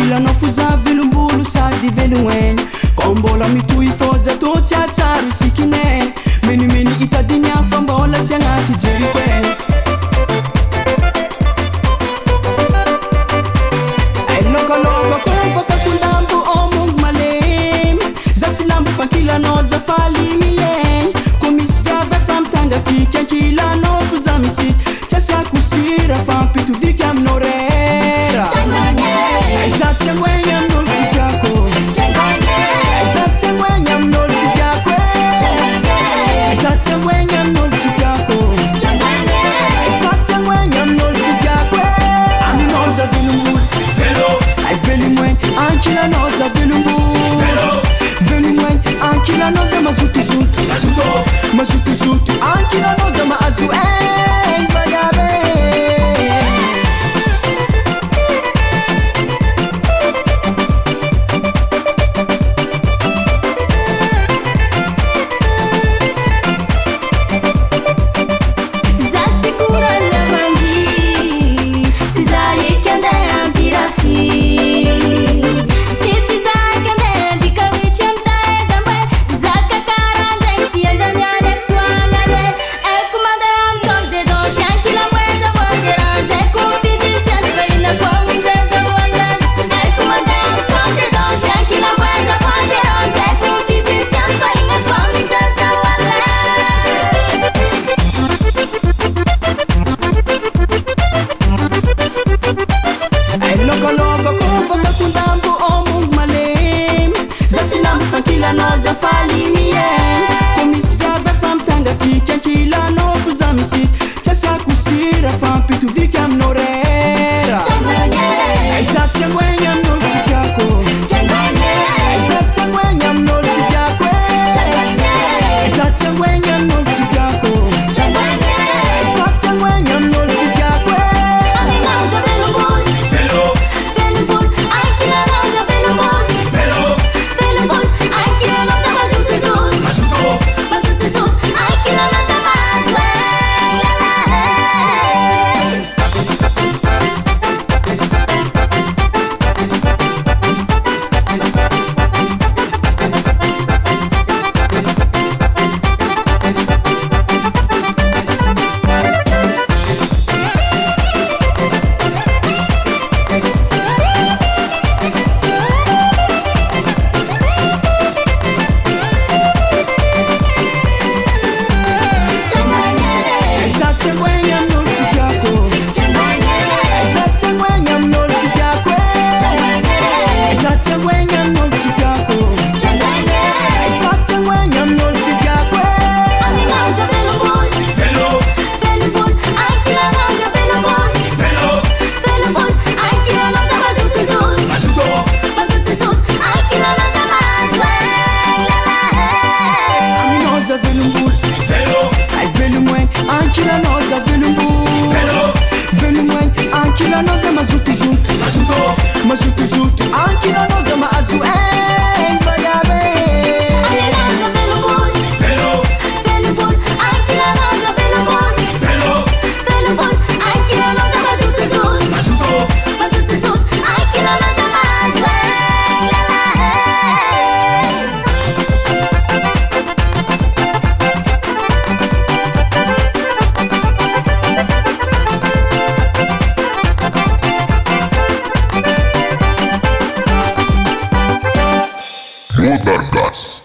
Ankilanao foza velombolo sady velo egny ko mbola mitohy fôza tô tsy atsaro isikinay menimeny itadiny afa mbola tsy agnaty jeriko egny lokalova kôfaka kondambo omongo malemy za tsy lambo fankilanao za falimy egny ko misy viavy afa mitangapiky ankilanao fo za misy tsy asiako sira fa mpitoviky aminao rera za tsy agnoegny amin'olo tsy tiako za tsy agnoegny amin'olo tsy tiako za tsy agnoegny amin'olo tsy tiako za tsy agnoegny amin'olo tsy tiako aminao za velombolo velomoegny ankilanao za velombolo velomoegny ankilanao za mazotozoto mazotozoto ankilanao za mahazo egny vaiabe ankilanao za falimy egny ko misy viavy afa mitangapiky ankilanao fo za misy tsy asiako sira fa mpitoviky aminao rera za tsy agnoegny amin'olo tsy tiako za tsy agnoegny amin'olo tsy tiako za tsy agnoegny amin'olo tsy tiako za tsy agnoegny amin'olo tsy tiako aminao za velombolo velombolo ankilanao za velombolo velombolo ankilanao za mazotozoto mazotozoto ankilanao za mahazo egny ankilanao za velombolo velomoegny ankilanao za mazotozoto mazotozoto ankilanao za mahazo egny vaiabe aminao za velombolo velombolo ankilanao za velombolo velombolo ankilanao za mazotozoto mazotozoto ankilanao za mahazo Modern Guts.